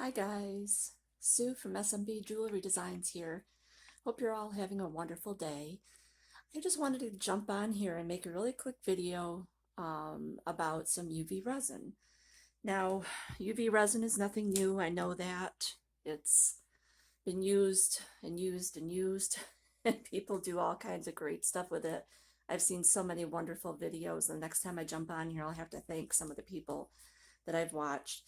Hi guys, Sue from SMB Jewelry Designs here. Hope you're all having a wonderful day. I just wanted to jump on here and make a really quick video about some UV resin. Now, UV resin is nothing new. I know that. It's been used and used and used, and people do all kinds of great stuff with it. I've seen so many wonderful videos. The next time I jump on here, I'll have to thank some of the people that I've watched.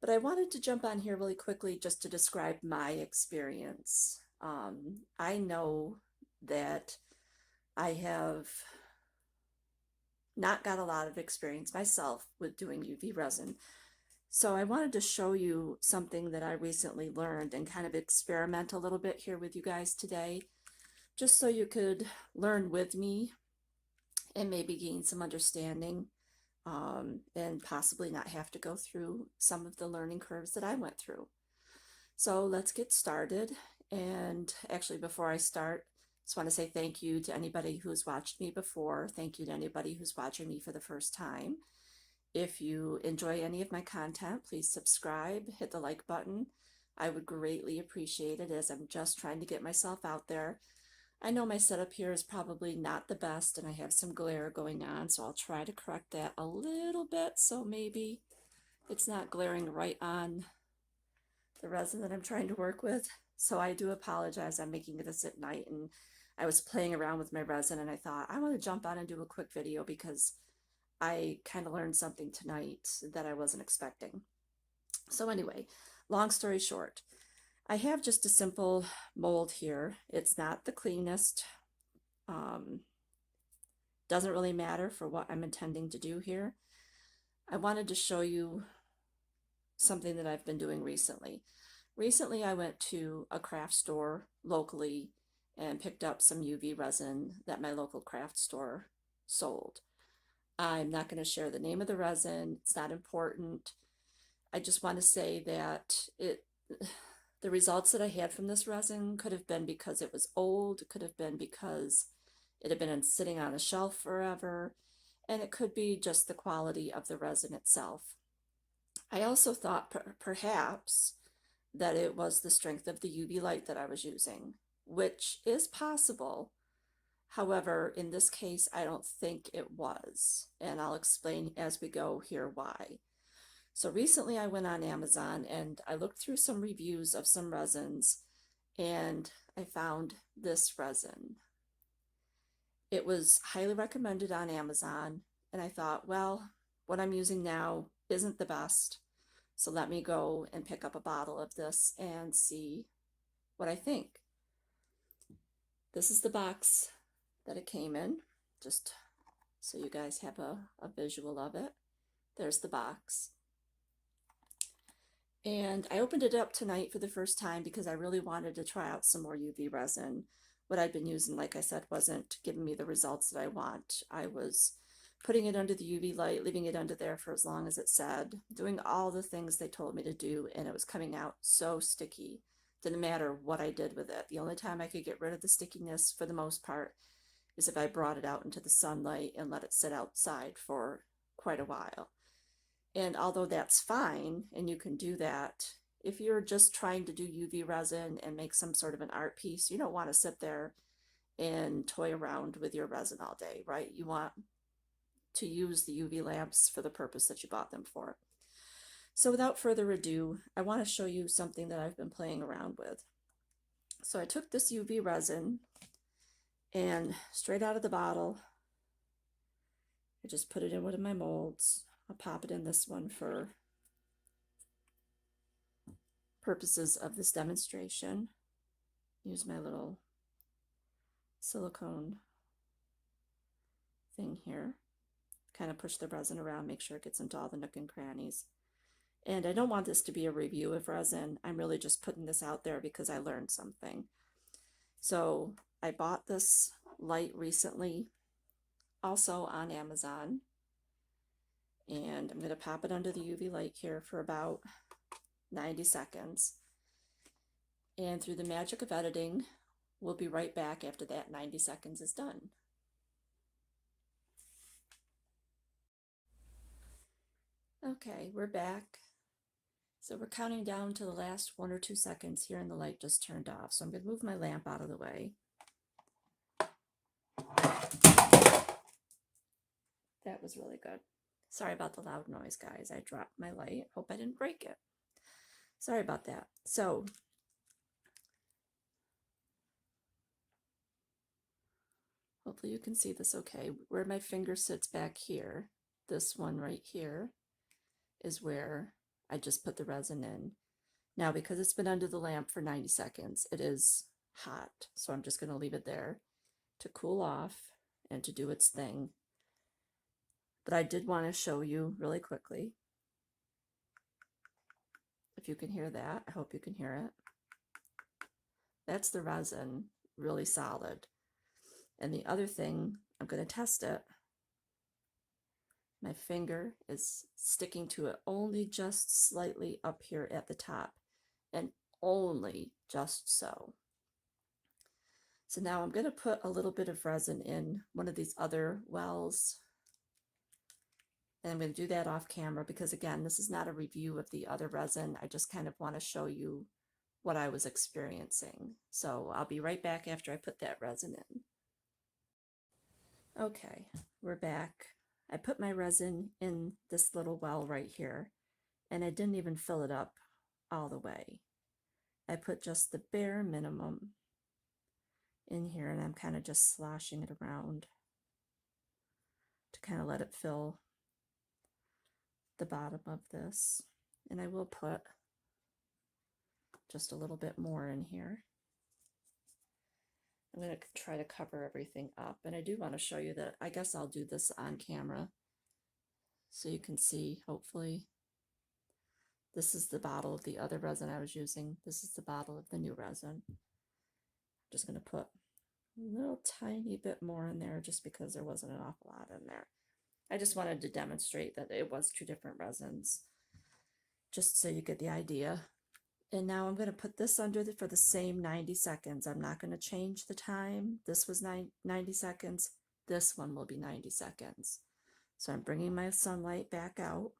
But I wanted to jump on here really quickly just to describe my experience. I know that I have not got a lot of experience myself with doing UV resin. So I wanted to show you something that I recently learned and kind of experiment a little bit here with you guys today, just so you could learn with me and maybe gain some understanding, and possibly not have to go through some of the learning curves that I went through. So let's get started. And actually, before I start, I just want to say thank you to anybody who's watched me before. Thank you to anybody who's watching me for the first time. If you enjoy any of my content, please subscribe, hit the like button. I would greatly appreciate it, as I'm just trying to get myself out there. I know my setup here is probably not the best and I have some glare going on, so I'll try to correct that a little bit so maybe it's not glaring right on the resin that I'm trying to work with. So I do apologize. I'm making this at night and I was playing around with my resin and I thought I want to jump on and do a quick video because I kind of learned something tonight that I wasn't expecting. So anyway, long story short, I have just a simple mold here. It's not the cleanest. Um, doesn't really matter for what I'm intending to do here. I wanted to show you something that I've been doing recently. Recently, I went to a craft store locally and picked up some UV resin that my local craft store sold. I'm not going to share the name of the resin. It's not important. I just want to say that the results that I had from this resin could have been because it was old, could have been because it had been sitting on a shelf forever, and it could be just the quality of the resin itself. I also thought perhaps that it was the strength of the UV light that I was using, which is possible. However, in this case, I don't think it was, and I'll explain as we go here why. So recently I went on Amazon and I looked through some reviews of some resins and I found this resin. It was highly recommended on Amazon and I thought, well, what I'm using now isn't the best. So let me go and pick up a bottle of this and see what I think. This is the box that it came in, just so you guys have a visual of it. There's the box. And I opened it up tonight for the first time because I really wanted to try out some more UV resin. What I'd been using, like I said, wasn't giving me the results that I want. I was putting it under the UV light, leaving it under there for as long as it said, doing all the things they told me to do, and it was coming out so sticky. Didn't matter what I did with it. The only time I could get rid of the stickiness for the most part is if I brought it out into the sunlight and let it sit outside for quite a while. And although that's fine, and you can do that, if you're just trying to do UV resin and make some sort of an art piece, you don't want to sit there and toy around with your resin all day, right? You want to use the UV lamps for the purpose that you bought them for. So without further ado, I want to show you something that I've been playing around with. So I took this UV resin and straight out of the bottle, I just put it in one of my molds. I'll pop it in this one for purposes of this demonstration. Use my little silicone thing here. Kind of push the resin around, make sure it gets into all the nook and crannies. And I don't want this to be a review of resin. I'm really just putting this out there because I learned something. So I bought this light recently, also on Amazon. And I'm going to pop it under the UV light here for about 90 seconds. And through the magic of editing, we'll be right back after that 90 seconds is done. Okay, we're back. So we're counting down to the last 1 or 2 seconds here and the light just turned off. So I'm going to move my lamp out of the way. That was really good. Sorry about the loud noise, guys. I dropped my light. Hope I didn't break it. Sorry about that. So hopefully you can see this okay. Where my finger sits back here, this one right here, is where I just put the resin in. Now, because it's been under the lamp for 90 seconds, it is hot. So I'm just going to leave it there to cool off and to do its thing. But I did want to show you really quickly. If you can hear that, I hope you can hear it. That's the resin, really solid. And the other thing, I'm going to test it. My finger is sticking to it only just slightly up here at the top, and only just so. So now I'm going to put a little bit of resin in one of these other wells. And I'm going to do that off camera because, again, this is not a review of the other resin. I just kind of want to show you what I was experiencing. So I'll be right back after I put that resin in. Okay, we're back. I put my resin in this little well right here, and I didn't even fill it up all the way. I put just the bare minimum in here, and I'm kind of just sloshing it around to kind of let it fill the bottom of this. And I will put just a little bit more in here. I'm going to try to cover everything up, and I do want to show you that I guess I'll do this on camera so you can see. Hopefully this is the bottle of the other resin I was using. This is the bottle of the new resin. I'm just going to put a little tiny bit more in there just because there wasn't an awful lot in there. I just wanted to demonstrate that it was 2 different resins, just so you get the idea. And now I'm going to put this under for the same 90 seconds. I'm not going to change the time. This was 90 seconds. This one will be 90 seconds. So I'm bringing my sunlight back out.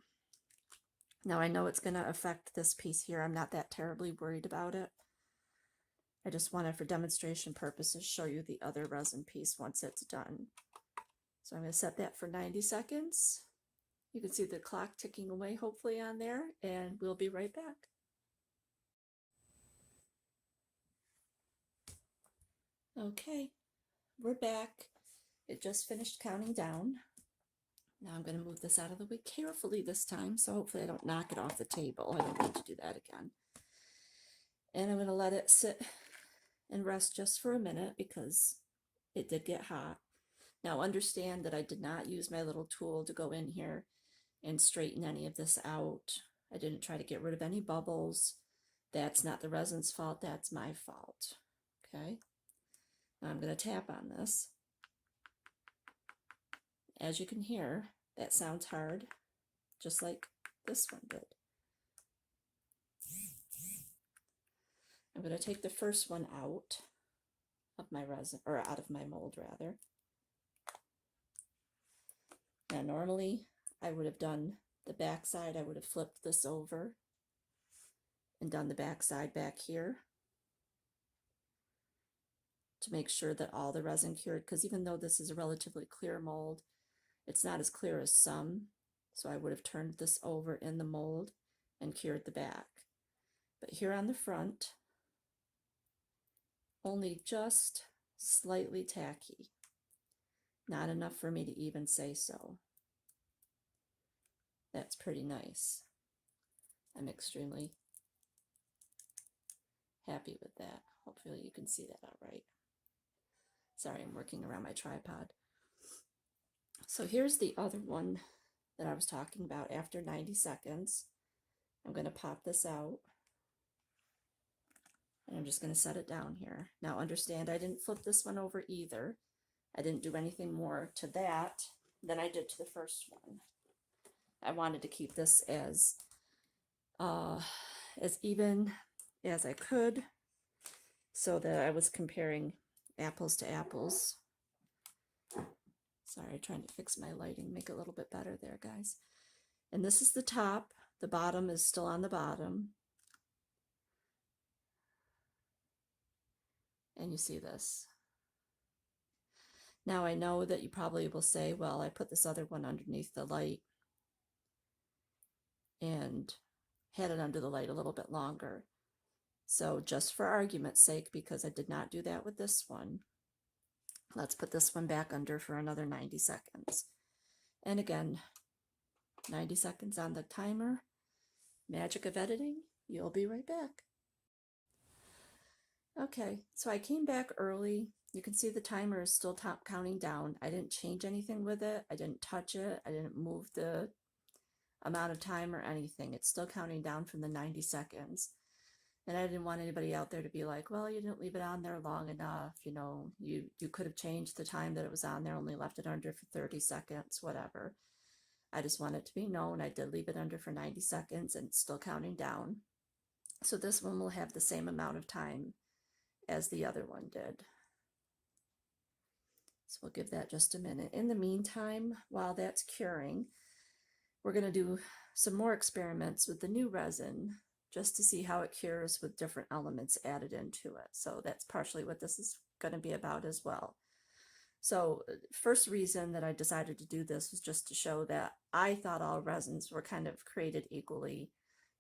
Now I know it's going to affect this piece here. I'm not that terribly worried about it. I just wanted, for demonstration purposes, show you the other resin piece once it's done. So I'm going to set that for 90 seconds. You can see the clock ticking away hopefully on there, and we'll be right back. Okay, we're back. It just finished counting down. Now I'm going to move this out of the way carefully this time, so hopefully I don't knock it off the table. I don't need to do that again. And I'm going to let it sit and rest just for a minute because it did get hot. Now understand that I did not use my little tool to go in here and straighten any of this out. I didn't try to get rid of any bubbles. That's not the resin's fault, that's my fault. Okay, now I'm going to tap on this. As you can hear, that sounds hard, just like this one did. I'm going to take the first one out of my resin, or out of my mold rather. Now normally I would have done the back side. I would have flipped this over and done the back side back here to make sure that all the resin cured, because even though this is a relatively clear mold, it's not as clear as some. So I would have turned this over in the mold and cured the back. But here on the front, only just slightly tacky. Not enough for me to even say so. That's pretty nice. I'm extremely happy with that. Hopefully you can see that all right. Sorry, I'm working around my tripod. So here's the other one that I was talking about after 90 seconds. I'm going to pop this out. And I'm just going to set it down here. Now understand, I didn't flip this one over either. I didn't do anything more to that than I did to the first one. I wanted to keep this as even as I could, so that I was comparing apples to apples. Sorry, trying to fix my lighting, make it a little bit better there, guys. And this is the top. The bottom is still on the bottom. And you see this. Now I know that you probably will say, well, I put this other one underneath the light and had it under the light a little bit longer. So just for argument's sake, because I did not do that with this one, let's put this one back under for another 90 seconds. And again, 90 seconds on the timer. Magic of editing. You'll be right back. Okay, so I came back early. You can see the timer is still counting down. I didn't change anything with it. I didn't touch it. I didn't move the amount of time or anything. It's still counting down from the 90 seconds. And I didn't want anybody out there to be like, well, you didn't leave it on there long enough. You know, you could have changed the time that it was on there, only left it under for 30 seconds, whatever. I just want it to be known I did leave it under for 90 seconds and it's still counting down. So this one will have the same amount of time as the other one did. So we'll give that just a minute. In the meantime, while that's curing, we're going to do some more experiments with the new resin just to see how it cures with different elements added into it. So that's partially what this is going to be about as well. So first reason that I decided to do this was just to show that I thought all resins were kind of created equally,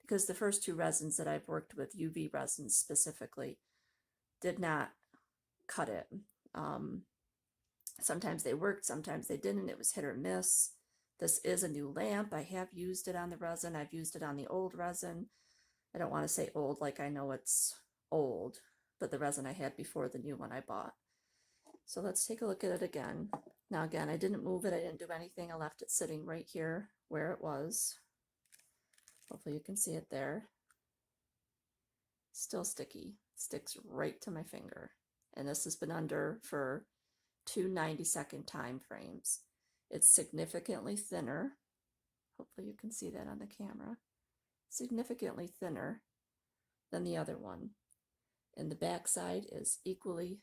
because the first two resins that I've worked with, UV resins specifically, did not cut it. Sometimes they worked, sometimes they didn't. It was hit or miss. This is a new lamp. I have used it on the resin. I've used it on the old resin. I don't want to say old like I know it's old, but the resin I had before the new one I bought. So let's take a look at it again. Now again, I didn't move it. I didn't do anything. I left it sitting right here where it was. Hopefully you can see it there. Still sticky. Sticks right to my finger. And this has been under for 2 90-second time frames. It's significantly thinner. Hopefully you can see that on the camera. Significantly thinner than the other one. And the back side is equally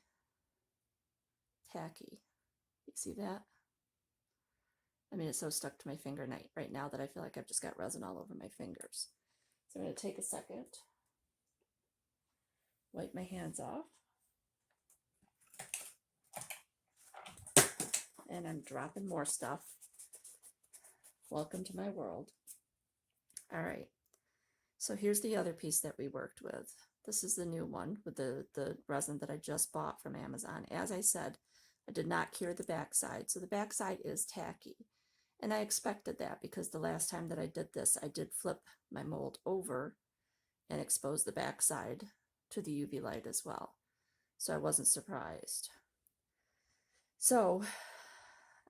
tacky. You see that? I mean, it's so stuck to my finger right now that I feel like I've just got resin all over my fingers. So I'm going to take a second, wipe my hands off, and I'm dropping more stuff. Welcome to my world. All right, so here's the other piece that we worked with. This is the new one with the resin that I just bought from Amazon. As I said, I did not cure the backside, so the backside is tacky. And I expected that because the last time that I did this, I did flip my mold over and expose the backside to the UV light as well. So I wasn't surprised. So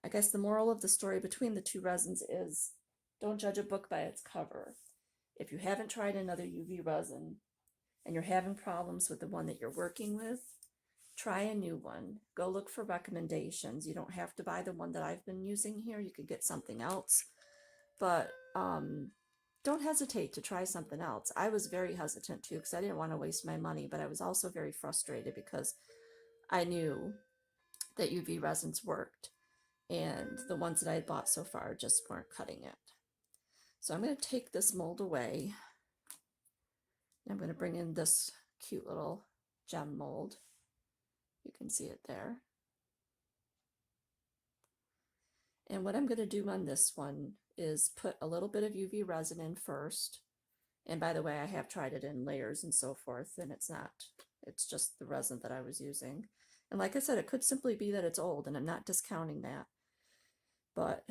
I guess the moral of the story between the two resins is don't judge a book by its cover. If you haven't tried another UV resin and you're having problems with the one that you're working with, try a new one. Go look for recommendations. You don't have to buy the one that I've been using here. You could get something else. But don't hesitate to try something else. I was very hesitant too because I didn't want to waste my money, but I was also very frustrated because I knew that UV resins worked and the ones that I had bought so far just weren't cutting it. So I'm going to take this mold away. I'm going to bring in this cute little gem mold. You can see it there. And what I'm going to do on this one is put a little bit of UV resin in first. And by the way, I have tried it in layers and so forth, and it's just the resin that I was using. And like I said, it could simply be that it's old, and I'm not discounting that. But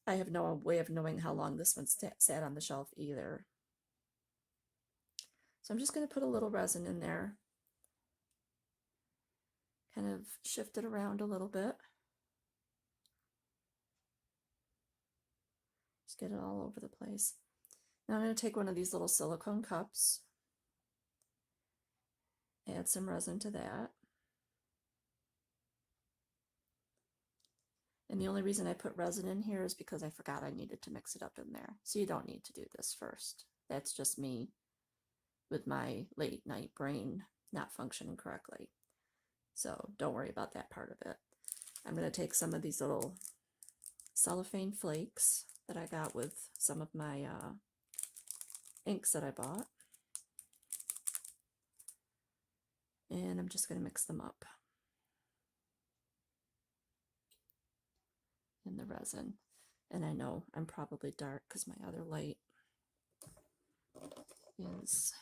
I have no way of knowing how long this one sat on the shelf either. So I'm just going to put a little resin in there. Kind of shift it around a little bit. Just get it all over the place. Now I'm going to take one of these little silicone cups, add some resin to that. And the only reason I put resin in here is because I forgot I needed to mix it up in there. So you don't need to do this first. That's just me with my late night brain not functioning correctly. So don't worry about that part of it. I'm going to take some of these little cellophane flakes that I got with some of my inks that I bought. And I'm just going to mix them up in the resin. And I know I'm probably dark because my other light is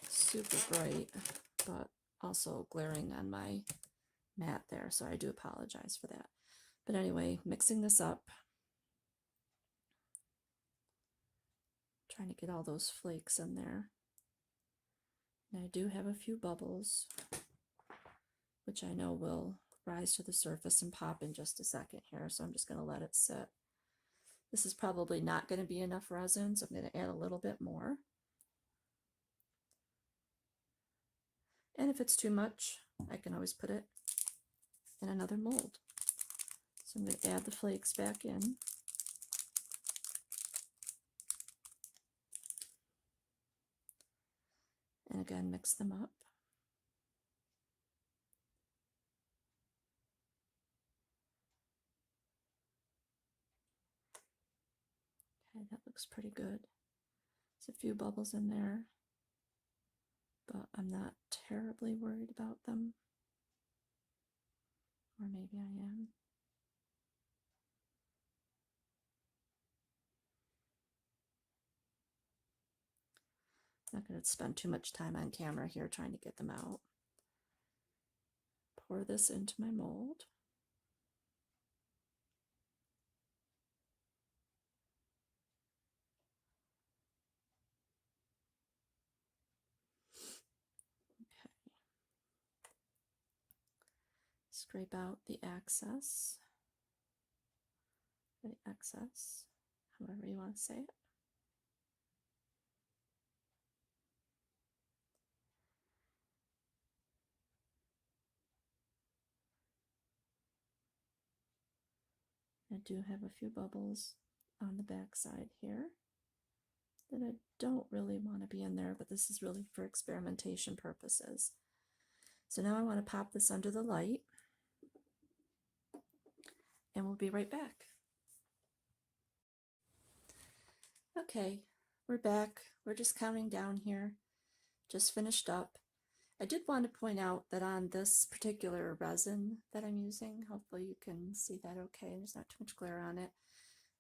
super bright, but also glaring on my mat there, so I do apologize for that. But anyway, mixing this up, trying to get all those flakes in there. And I do have a few bubbles, which I know will rise to the surface and pop in just a second here, so I'm just going to let it sit. This is probably not going to be enough resin, so I'm going to add a little bit more. And if it's too much, I can always put it in another mold. So I'm going to add the flakes back in. And again, mix them up. Okay, that looks pretty good. There's a few bubbles in there, but I'm not terribly worried about them. Or maybe I am. I'm not going to spend too much time on camera here trying to get them out. Pour this into my mold. Okay. Scrape out the excess, however you want to say it. I do have a few bubbles on the back side here that I don't really want to be in there, but this is really for experimentation purposes. So now I want to pop this under the light, and we'll be right back. Okay, we're back. We're just counting down here. Just finished up. I did want to point out that on this particular resin that I'm using, hopefully you can see that okay, there's not too much glare on it.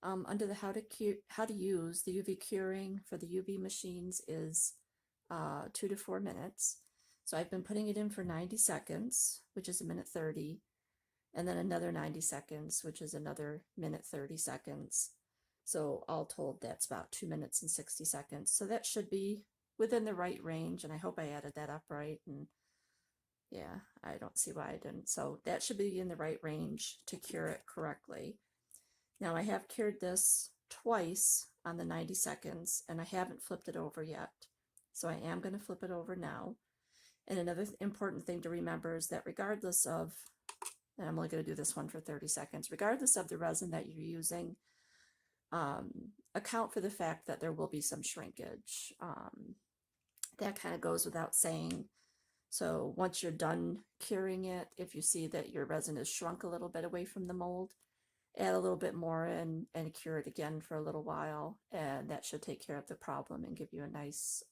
Under the how to use, the UV curing for the UV machines is 2 to 4 minutes. So I've been putting it in for 90 seconds, which is 1:30, and then another 90 seconds, which is another 1:30 seconds. So all told, that's about 2 minutes and 60 seconds. So that should be within the right range, and I hope I added that up right. And yeah, I don't see why I didn't. So that should be in the right range to cure it correctly. Now I have cured this twice on the 90 seconds, and I haven't flipped it over yet. So I am going to flip it over now. And another important thing to remember is that regardless of, and I'm only going to do this one for 30 seconds, regardless of the resin that you're using, account for the fact that there will be some shrinkage. That kind of goes without saying. So once you're done curing it, if you see that your resin has shrunk a little bit away from the mold, add a little bit more and cure it again for a little while, and that should take care of the problem and give you a nice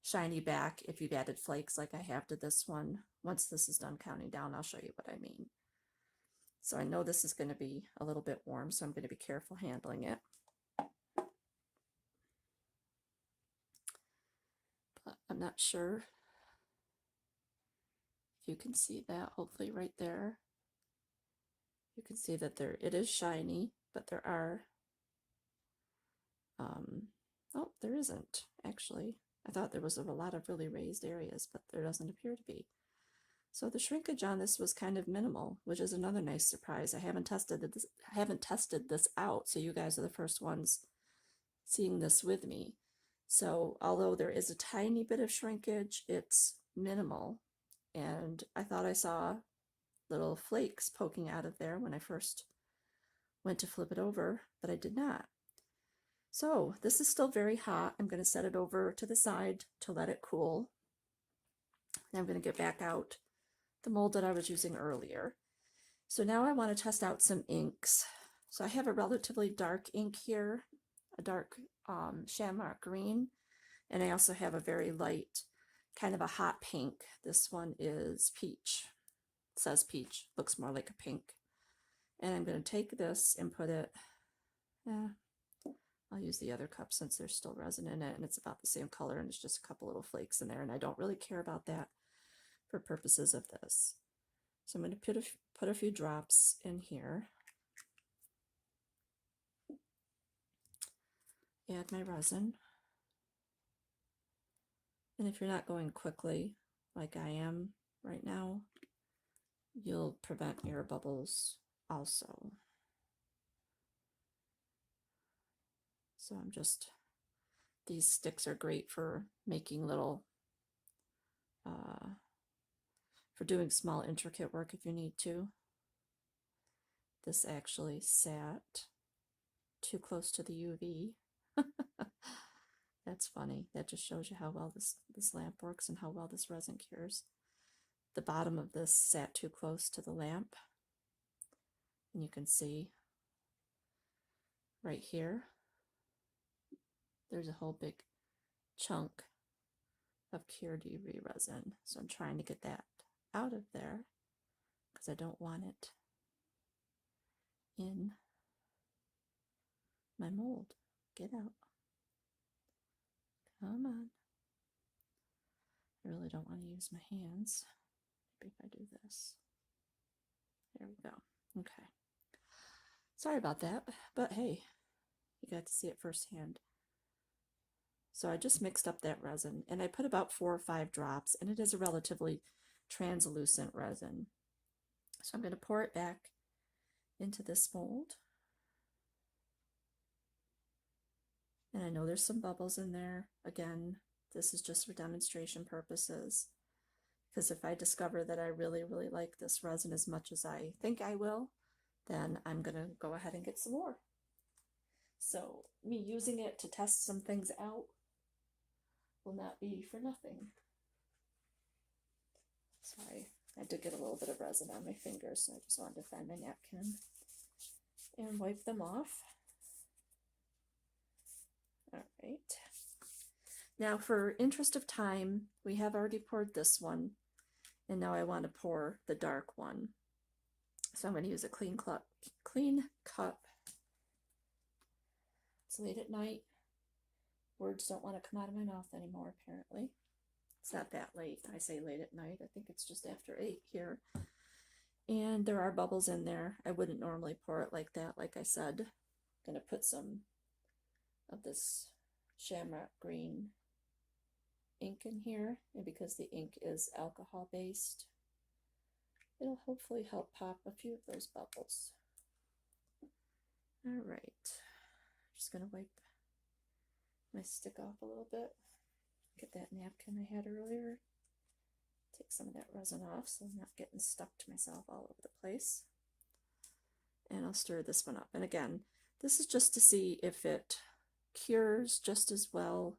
shiny back if you've added flakes like I have to this one. Once this is done counting down, I'll show you what I mean. So I know this is going to be a little bit warm, so I'm going to be careful handling it. But I'm not sure if you can see that. Hopefully right there. You can see that it is shiny, but there are, oh, there isn't actually. I thought there was a lot of really raised areas, but there doesn't appear to be. So the shrinkage on this was kind of minimal, which is another nice surprise. I haven't tested this out, so you guys are the first ones seeing this with me. So although there is a tiny bit of shrinkage, it's minimal. And I thought I saw little flakes poking out of there when I first went to flip it over, but I did not. So this is still very hot. I'm going to set it over to the side to let it cool. And I'm going to get back out the mold that I was using earlier. So now I want to test out some inks. So I have a relatively dark ink here. a dark shamrock green, and I also have a very light, kind of a hot pink. This one is peach. It says peach, looks more like a pink. And I'm going to take this and put it, I'll use the other cup since there's still resin in it and it's about the same color and it's just a couple little flakes in there, and I don't really care about that for purposes of this. So I'm going to put a few drops in here. Add my resin. And if you're not going quickly, like I am right now, you'll prevent air bubbles also. So I'm just, these sticks are great for making little, for doing small intricate work if you need to. This actually sat too close to the UV. That's funny. That just shows you how well this lamp works and how well this resin cures. The bottom of this sat too close to the lamp. And you can see right here, there's a whole big chunk of cured UV resin. So I'm trying to get that out of there because I don't want it in my mold. Get out. Come on. I really don't want to use my hands. Maybe if I do this. There we go. Okay. Sorry about that, but hey, you got to see it firsthand. So I just mixed up that resin and I put about 4 or 5 drops, and it is a relatively translucent resin. So I'm going to pour it back into this mold. And I know there's some bubbles in there. Again, this is just for demonstration purposes, because if I discover that I really, really like this resin as much as I think I will, then I'm going to go ahead and get some more. So me using it to test some things out will not be for nothing. Sorry, I did get a little bit of resin on my fingers, so I just wanted to find my napkin and wipe them off. All right. Now, for interest of time, we have already poured this one, and now I want to pour the dark one. So I'm going to use a clean cup. It's late at night. Words don't want to come out of my mouth anymore, apparently. It's not that late. I say late at night. I think it's just after 8 here. And there are bubbles in there. I wouldn't normally pour it like that, like I said. I'm going to put some of this shamrock green ink in here, and because the ink is alcohol based, it'll hopefully help pop a few of those bubbles. All right, just gonna wipe my stick off a little bit, get that napkin I had earlier, take some of that resin off so I'm not getting stuck to myself all over the place, and I'll stir this one up. And again, this is just to see if it cures just as well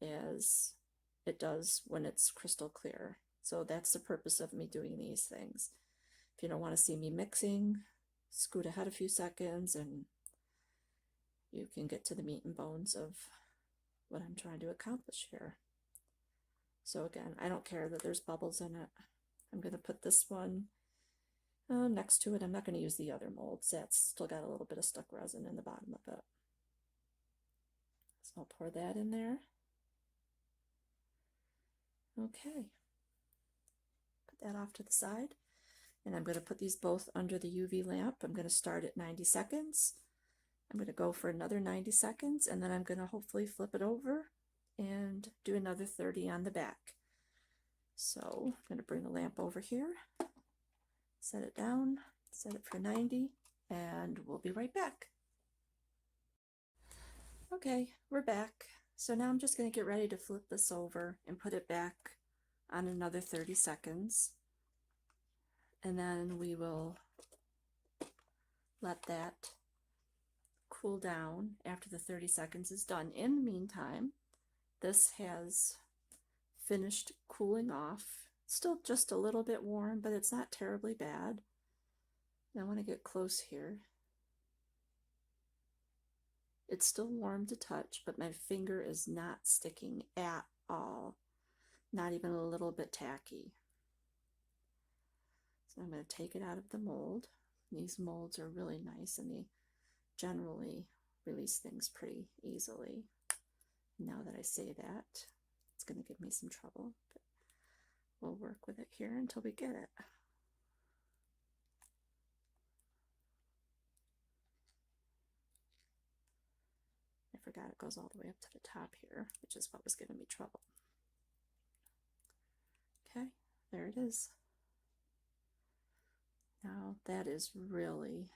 as it does when it's crystal clear. So that's the purpose of me doing these things. If you don't want to see me mixing, scoot ahead a few seconds and you can get to the meat and bones of what I'm trying to accomplish here. So again, I don't care that there's bubbles in it. I'm going to put this one next to it. I'm not going to use the other molds. That's still got a little bit of stuck resin in the bottom of it. So I'll pour that in there. Okay. Put that off to the side. And I'm going to put these both under the UV lamp. I'm going to start at 90 seconds. I'm going to go for another 90 seconds, and then I'm going to hopefully flip it over and do another 30 on the back. So I'm going to bring the lamp over here, set it down, set it for 90, and we'll be right back. Okay, we're back. So now I'm just going to get ready to flip this over and put it back on another 30 seconds. And then we will let that cool down after the 30 seconds is done. In the meantime, this has finished cooling off. Still just a little bit warm, but it's not terribly bad. I want to get close here. It's still warm to touch, but my finger is not sticking at all. Not even a little bit tacky. So I'm going to take it out of the mold. These molds are really nice and they generally release things pretty easily. Now that I say that, it's going to give me some trouble, but we'll work with it here until we get it. I forgot it goes all the way up to the top here, which is what was giving me trouble. Okay, there it is. Now that is really,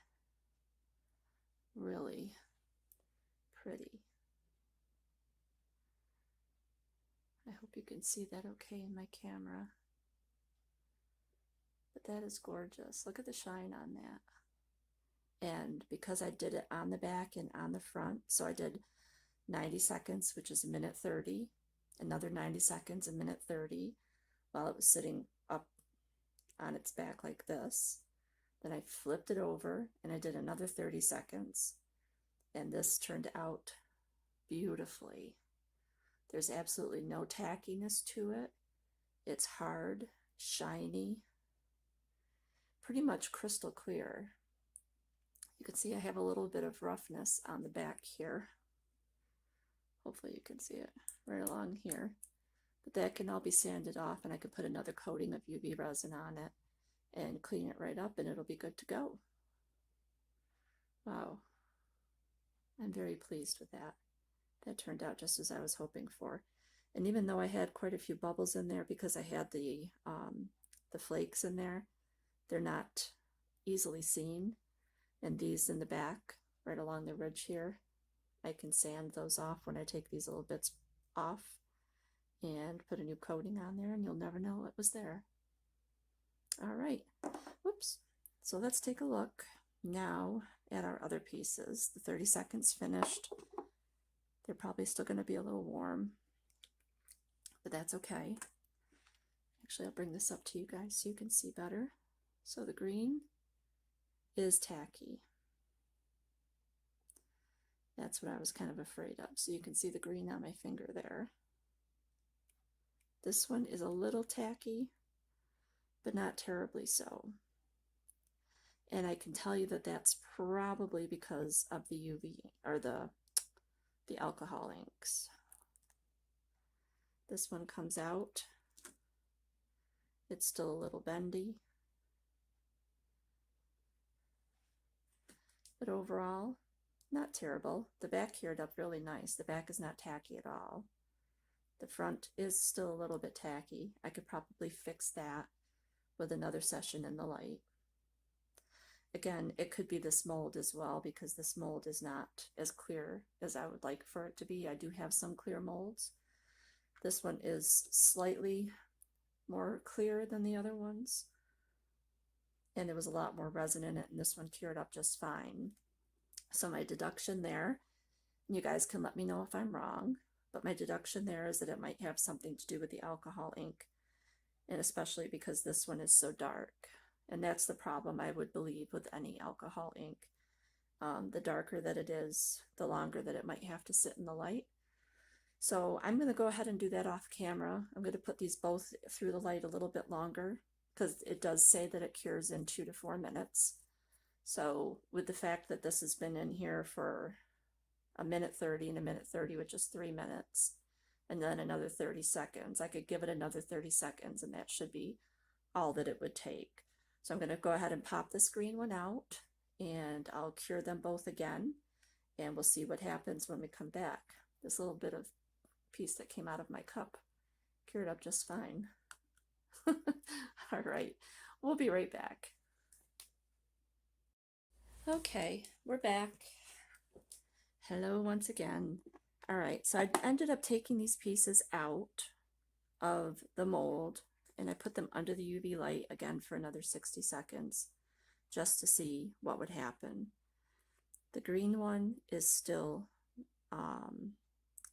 really pretty. I hope you can see that okay in my camera. But that is gorgeous. Look at the shine on that. And because I did it on the back and on the front, so I did 90 seconds, which is a minute 30, another 90 seconds, a minute 30, while it was sitting up on its back like this. Then I flipped it over and I did another 30 seconds. And this turned out beautifully. There's absolutely no tackiness to it. It's hard, shiny, pretty much crystal clear. You can see I have a little bit of roughness on the back here. Hopefully you can see it right along here. But that can all be sanded off and I could put another coating of UV resin on it and clean it right up and it'll be good to go. Wow. I'm very pleased with that. That turned out just as I was hoping for. And even though I had quite a few bubbles in there because I had the flakes in there, they're not easily seen. And these in the back, right along the ridge here, I can sand those off when I take these little bits off and put a new coating on there and you'll never know it was there. All right, whoops. So let's take a look now at our other pieces. The 30 seconds finished. They're probably still going to be a little warm, but that's okay. Actually, I'll bring this up to you guys so you can see better. So the green is tacky. That's what I was kind of afraid of. So you can see the green on my finger there. This one is a little tacky, but not terribly so. And I can tell you that that's probably because of the UV or the alcohol inks. This one comes out. It's still a little bendy. But overall, not terrible. The back cured up really nice. The back is not tacky at all. The front is still a little bit tacky. I could probably fix that with another session in the light. Again, it could be this mold as well because this mold is not as clear as I would like for it to be. I do have some clear molds. This one is slightly more clear than the other ones. And there was a lot more resin in it, and this one cured up just fine. So my deduction there, you guys can let me know if I'm wrong, but my deduction there is that it might have something to do with the alcohol ink, and especially because this one is so dark. And that's the problem, I would believe, with any alcohol ink. The darker that it is, the longer that it might have to sit in the light. So I'm going to go ahead and do that off camera. I'm going to put these both through the light a little bit longer because it does say that it cures in 2 to 4 minutes. So with the fact that this has been in here for a minute 30 and a minute 30, which is 3 minutes, and then another 30 seconds, I could give it another 30 seconds and that should be all that it would take. So I'm going to go ahead and pop this green one out and I'll cure them both again and we'll see what happens when we come back. This little bit of piece that came out of my cup cured up just fine. All right, we'll be right back. Okay, we're back. Hello once again. All right, so I ended up taking these pieces out of the mold and I put them under the UV light again for another 60 seconds just to see what would happen. The green one is still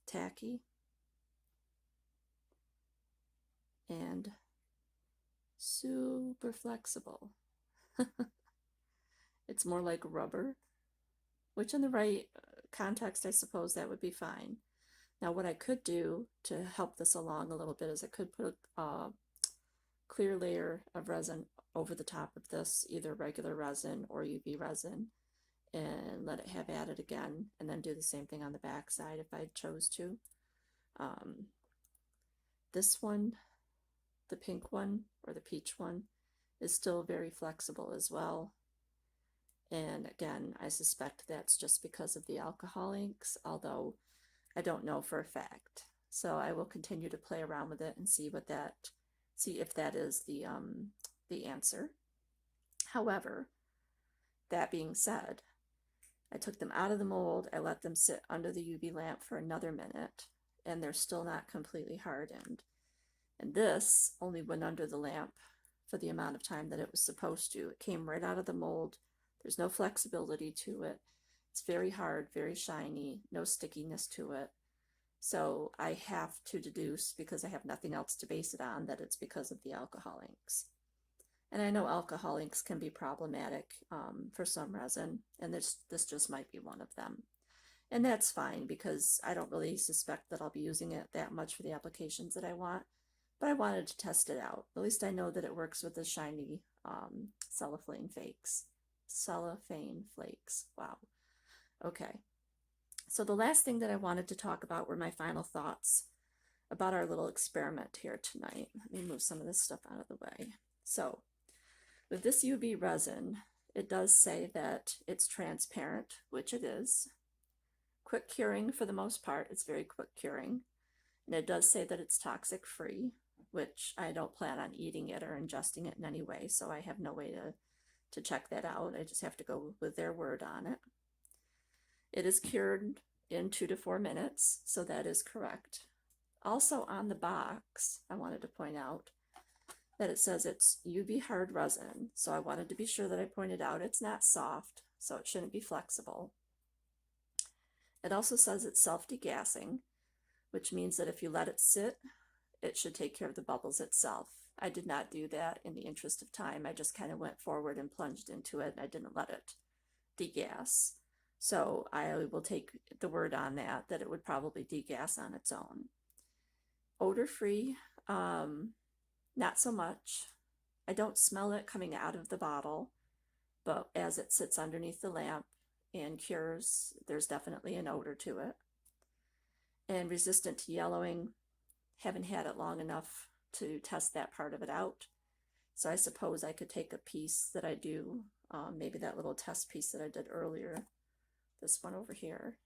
tacky and super flexible. It's more like rubber, which on the right context, I suppose that would be fine. Now what I could do to help this along a little bit is I could put a clear layer of resin over the top of this, either regular resin or UV resin, and let it have at it again, and then do the same thing on the back side if I chose to. This one, the pink one or the peach one, is still very flexible as well. And again, I suspect that's just because of the alcohol inks, although I don't know for a fact. So I will continue to play around with it and see if that is the answer. However, that being said, I took them out of the mold, I let them sit under the UV lamp for another minute, and they're still not completely hardened. And this only went under the lamp for the amount of time that it was supposed to. It came right out of the mold. There's no flexibility to it. It's very hard, very shiny, no stickiness to it. So I have to deduce, because I have nothing else to base it on, that it's because of the alcohol inks. And I know alcohol inks can be problematic for some resin, and this just might be one of them. And that's fine, because I don't really suspect that I'll be using it that much for the applications that I want, but I wanted to test it out. At least I know that it works with the shiny cellophane flakes. Cellophane flakes, wow. Okay, so the last thing that I wanted to talk about were my final thoughts about our little experiment here tonight. Let me move some of this stuff out of the way. So with this UV resin, it does say that it's transparent, which it is. Quick curing for the most part, it's very quick curing. And it does say that it's toxic free, which I don't plan on eating it or ingesting it in any way, so I have no way to check that out. I just have to go with their word on it. It is cured in 2 to 4 minutes, so that is correct. Also on the box, I wanted to point out that it says it's UV hard resin, so I wanted to be sure that I pointed out it's not soft, so it shouldn't be flexible. It also says it's self-degassing, which means that if you let it sit, it should take care of the bubbles itself. I did not do that in the interest of time. I just kind of went forward and plunged into it, and I didn't let it degas. So I will take the word on that it would probably degas on its own. Odor-free, not so much. I don't smell it coming out of the bottle, but as it sits underneath the lamp and cures, there's definitely an odor to it. And resistant to yellowing, haven't had it long enough to test that part of it out. So I suppose I could take a piece that I do, maybe that little test piece that I did earlier, this one over here.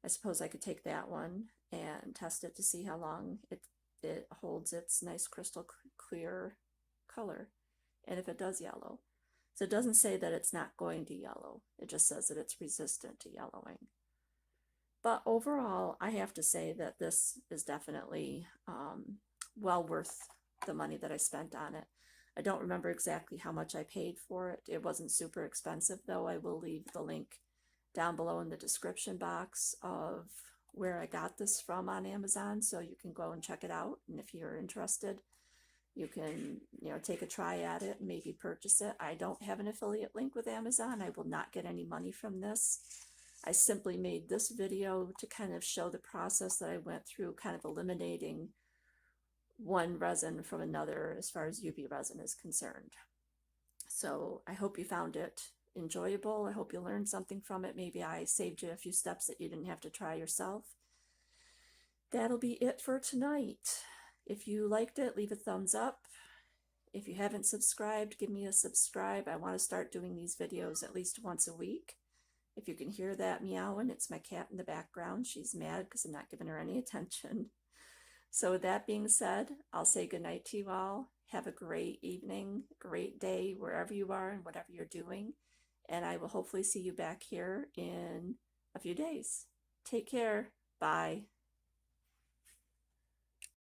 I suppose I could take that one and test it to see how long it holds its nice crystal clear color, and if it does yellow. So it doesn't say that it's not going to yellow, it just says that it's resistant to yellowing. But overall, I have to say that this is definitely well worth the money that I spent on it. I don't remember exactly how much I paid for it. It wasn't super expensive, though. I will leave the link down below in the description box of where I got this from on Amazon, so you can go and check it out. And if you're interested, you can, take a try at it and maybe purchase it. I don't have an affiliate link with Amazon. I will not get any money from this. I simply made this video to kind of show the process that I went through, kind of eliminating one resin from another as far as UV resin is concerned. So I hope you found it enjoyable. I hope you learned something from it. Maybe I saved you a few steps that you didn't have to try yourself. That'll be it for tonight. If you liked it, leave a thumbs up. If you haven't subscribed, give me a subscribe. I want to start doing these videos at least once a week. If you can hear that meowing, it's my cat in the background. She's mad because I'm not giving her any attention. So with that being said, I'll say goodnight to you all. Have a great evening, great day, wherever you are and whatever you're doing. And I will hopefully see you back here in a few days. Take care. Bye.